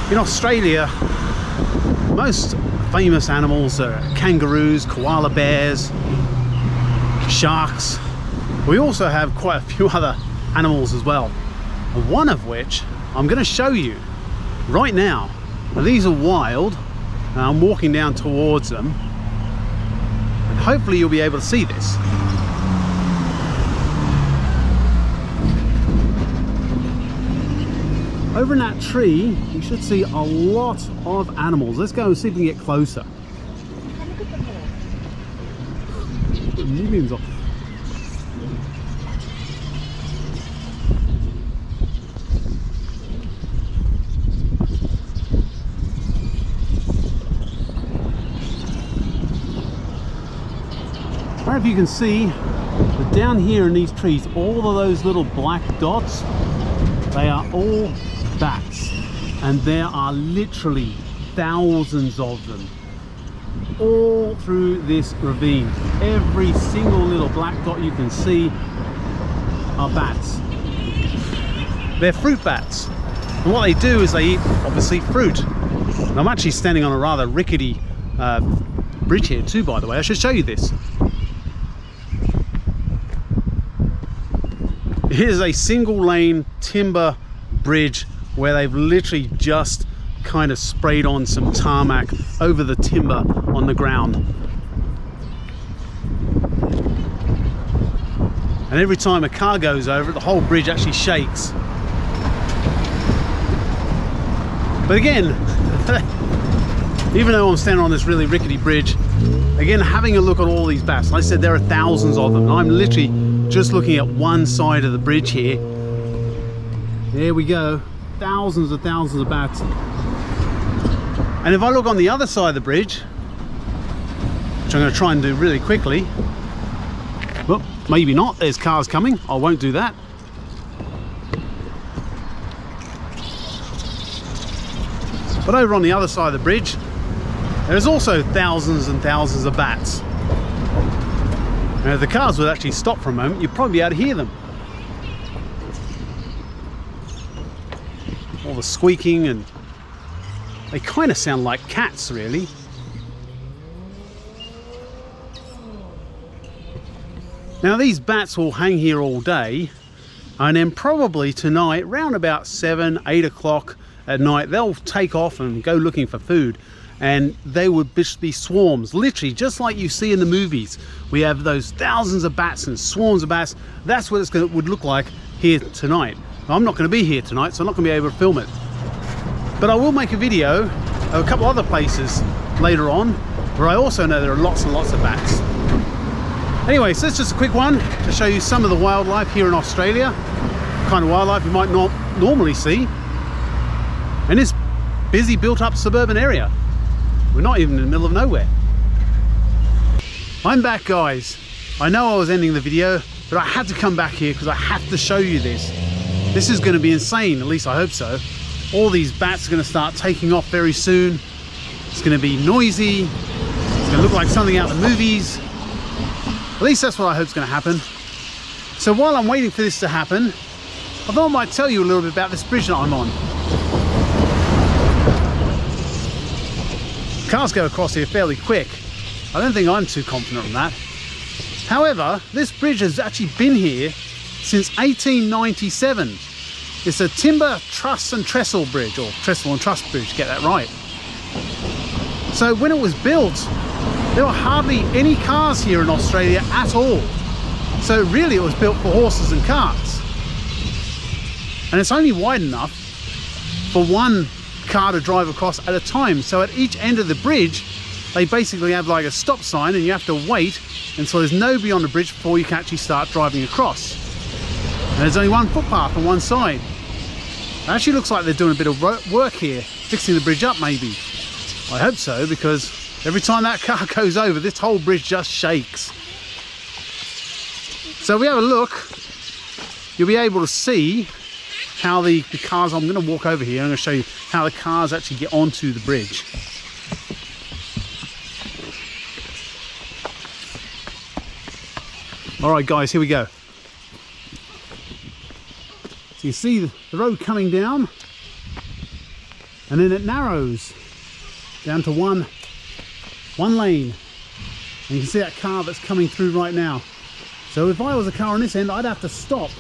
In Australia, most famous animals are kangaroos, koala bears, sharks. We also have quite a few other animals as well, and one of which I'm going to show you right now. Now, these are wild, and I'm walking down towards them, and hopefully you'll be able to see this. Over in that tree, you should see a lot of animals. Let's go and see if we can get closer. Millions of. I don't know if you can see, but down here in these trees, all of those little black dots, they are all bats, and there are literally thousands of them all through this ravine. Every single little black dot you can see are bats. They're fruit bats, and what they do is they eat, obviously, fruit. And I'm actually standing on a rather rickety bridge here too, by the way. I should show you this. Here's a single lane timber bridge where they've literally just kind of sprayed on some tarmac over the timber on the ground. And every time a car goes over it, the whole bridge actually shakes. But again, even though I'm standing on this really rickety bridge, again, having a look at all these bats, like I said, there are thousands of them. And I'm literally just looking at one side of the bridge here. There we go, thousands of bats. And if I look on the other side of the bridge, which I'm going to try and do really quickly, well, maybe not, there's cars coming, I won't do that. But over on the other side of the bridge, there's also thousands and thousands of bats. Now, if the cars would actually stop for a moment, you'd probably be able to hear them. All the squeaking, and they kind of sound like cats, really. Now, these bats will hang here all day, and then probably tonight, round about 7, 8 o'clock at night, they'll take off and go looking for food. And they would just be swarms, literally just like you see in the movies. We have those thousands of bats and swarms of bats. That's what would look like here tonight. I'm not going to be here tonight, so I'm not going to be able to film it. But I will make a video of a couple other places later on where I also know there are lots and lots of bats. Anyway, so it's just a quick one to show you some of the wildlife here in Australia. The kind of wildlife you might not normally see in this busy, built-up suburban area. We're not even in the middle of nowhere. I'm back, guys. I know I was ending the video, but I had to come back here because I have to show you this. This is going to be insane, at least I hope so. All these bats are going to start taking off very soon. It's going to be noisy. It's going to look like something out of the movies. At least that's what I hope is going to happen. So while I'm waiting for this to happen, I thought I might tell you a little bit about this bridge that I'm on. Cars go across here fairly quick. I don't think I'm too confident on that. However, this bridge has actually been here since 1897. It's a timber truss and trestle bridge, or trestle and truss bridge, get that right. So when it was built, there were hardly any cars here in Australia at all. So really it was built for horses and carts. And it's only wide enough for one car to drive across at a time. So at each end of the bridge, they basically have like a stop sign, and you have to wait until there's nobody on the bridge before you can actually start driving across. And there's only one footpath on one side. It actually looks like they're doing a bit of work here, fixing the bridge up maybe. I hope so, because every time that car goes over, this whole bridge just shakes. So if we have a look, you'll be able to see how the cars, I'm going to walk over here and I'm going to show you how the cars actually get onto the bridge. Alright guys, here we go. So you see the road coming down. and then it narrows down to one lane. And you can see that car that's coming through right now. So if I was a car on this end, I'd have to stop.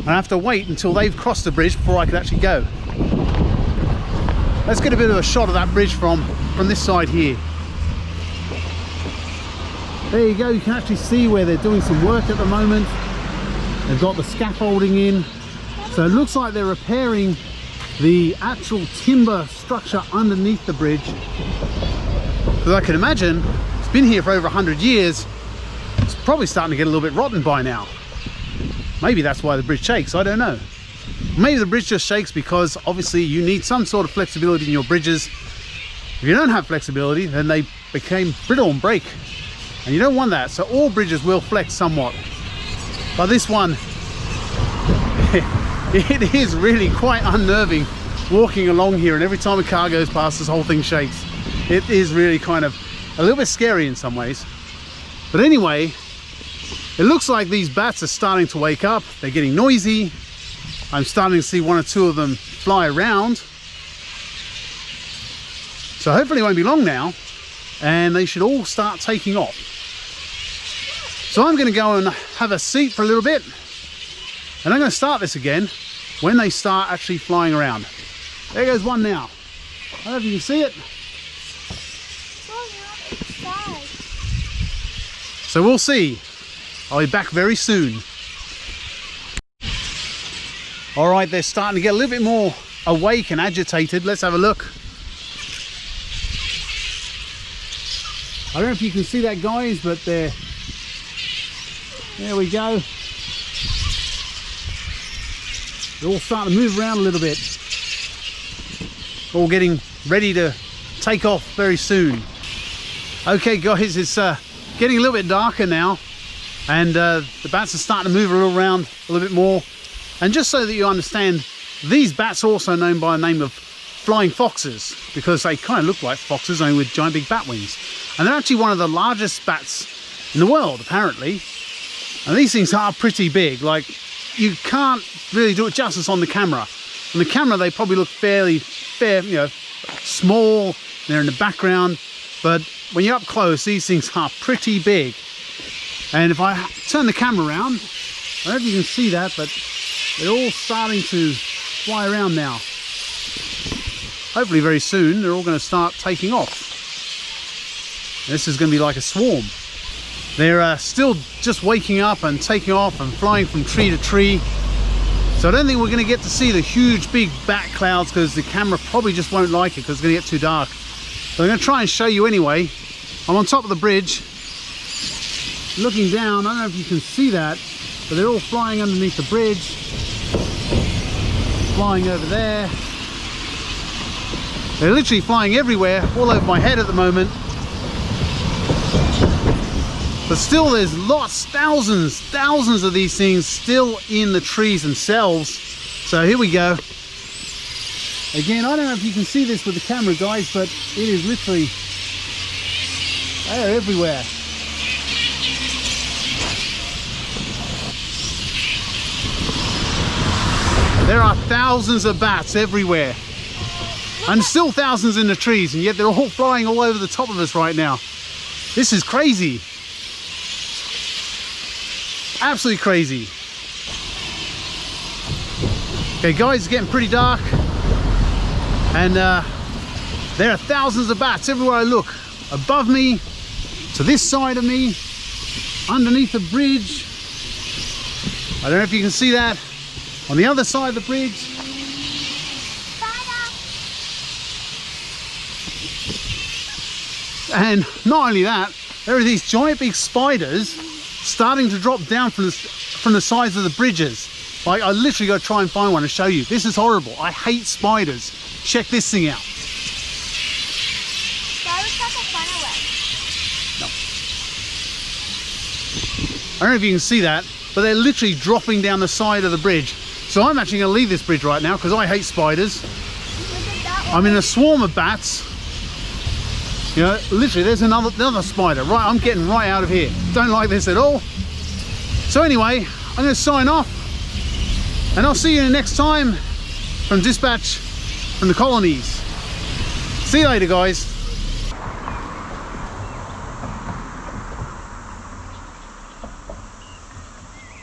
I have to wait until they've crossed the bridge before I could actually go. Let's get a bit of a shot of that bridge from this side here. There you go, you can actually see where they're doing some work at the moment. They've got the scaffolding in. So it looks like they're repairing the actual timber structure underneath the bridge. Because I can imagine, it's been here for over 100 years. It's probably starting to get a little bit rotten by now. Maybe that's why the bridge shakes, I don't know. Maybe the bridge just shakes because obviously you need some sort of flexibility in your bridges. If you don't have flexibility, then they become brittle and break. And you don't want that, so all bridges will flex somewhat. But this one, it is really quite unnerving walking along here, and every time a car goes past, this whole thing shakes. It is really kind of a little bit scary in some ways. But anyway, it looks like these bats are starting to wake up. They're getting noisy. I'm starting to see one or two of them fly around. So hopefully it won't be long now, and they should all start taking off. So I'm going to go and have a seat for a little bit, and I'm going to start this again when they start actually flying around. There goes one now. I don't know if you can see it. So we'll see. I'll be back very soon. All right, they're starting to get a little bit more awake and agitated. Let's have a look. I don't know if you can see that, guys, but there we go. They're all starting to move around a little bit. All getting ready to take off very soon. Okay, guys, it's getting a little bit darker now, and the bats are starting to move around a little bit more. And just so that you understand, these bats are also known by the name of flying foxes, because they kind of look like foxes, only with giant big bat wings. And they're actually one of the largest bats in the world, apparently. And these things are pretty big. Like, you can't really do it justice on the camera. On the camera, they probably look fairly small. They're in the background. But when you're up close, these things are pretty big. And if I turn the camera around, I don't know if you can see that, but they're all starting to fly around now. Hopefully very soon, they're all going to start taking off. This is going to be like a swarm. They're still just waking up and taking off and flying from tree to tree. So I don't think we're going to get to see the huge big bat clouds, because the camera probably just won't like it, because it's going to get too dark. So I'm going to try and show you anyway. I'm on top of the bridge, looking down. I don't know if you can see that, but they're all flying underneath the bridge, flying over there. They're literally flying everywhere, all over my head at the moment. But still, there's lots, thousands of these things still in the trees themselves. So here we go. Again, I don't know if you can see this with the camera, guys, but it is literally, they're everywhere. There are thousands of bats everywhere. And still thousands in the trees, and yet they're all flying all over the top of us right now. This is crazy. Absolutely crazy. Okay, guys, it's getting pretty dark, and there are thousands of bats everywhere I look. Above me, to this side of me, underneath the bridge. I don't know if you can see that. On the other side of the bridge. And not only that, there are these giant big spiders starting to drop down from the sides of the bridges. Like, I literally got to try and find one to show you. This is horrible. I hate spiders. Check this thing out. No. I don't know if you can see that, but they're literally dropping down the side of the bridge. So I'm actually going to leave this bridge right now because I hate spiders. I'm in a swarm of bats. You know, literally, there's another spider. Right, I'm getting right out of here. Don't like this at all. So anyway, I'm going to sign off, and I'll see you next time from Dispatch from the colonies. See you later, guys.